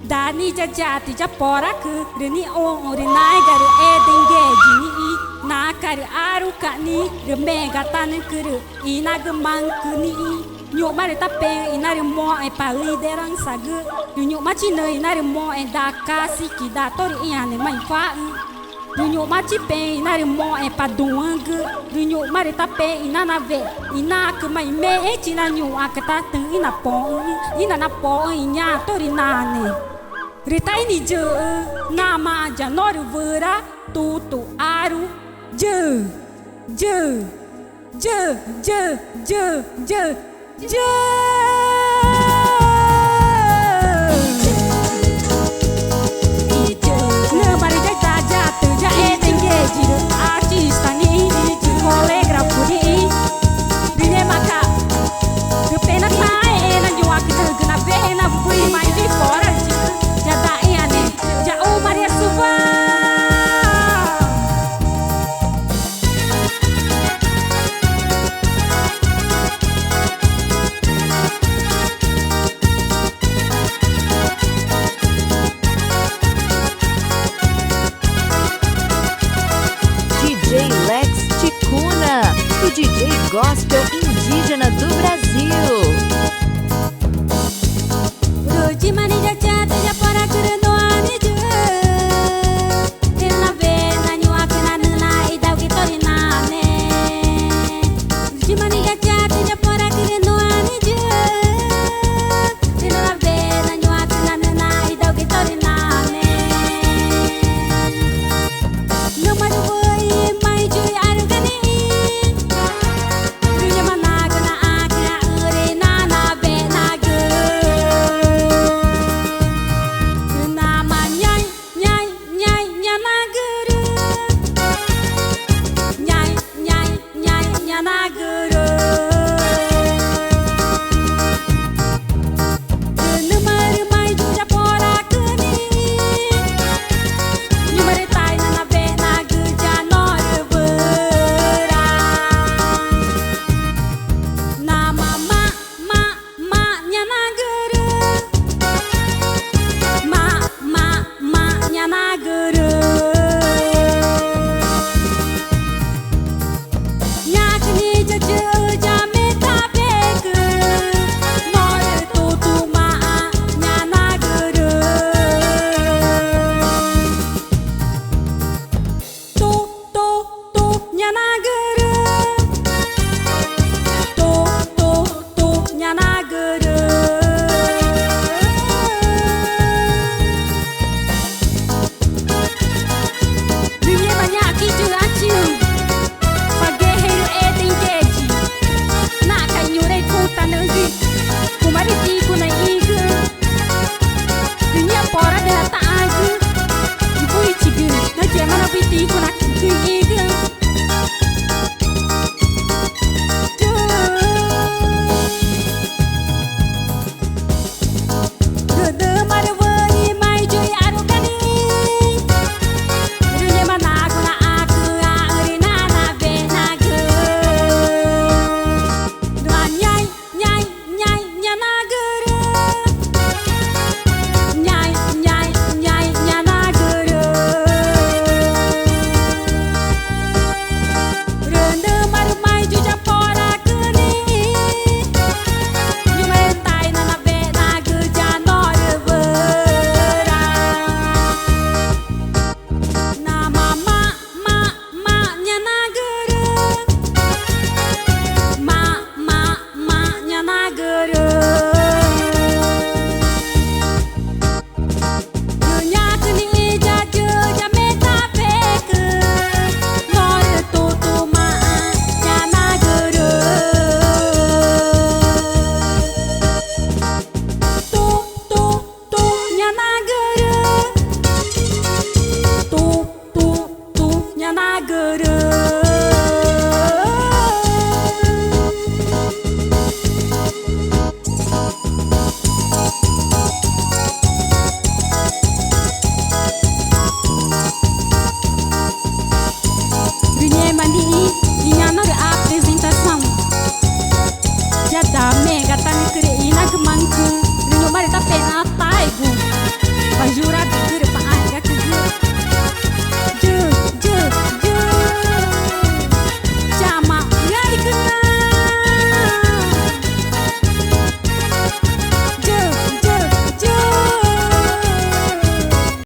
Dani jajati japorak reni on orinai garu edengeji ni nakari aru kani remega tanekuru inagemang kuni nyuk mari tape inari mo e pali derang sagu nyuk machi ne inari mo e dakasi kidatori iane mai fa nyuk machi pe inari mo e paduang nyuk mari tape inana ve inak mai me e china nyuk akata ina po inya tori nane Rita ini je nama janor vera tutu aru je je je je je je je DJ Lex Ticuna, o DJ Gospel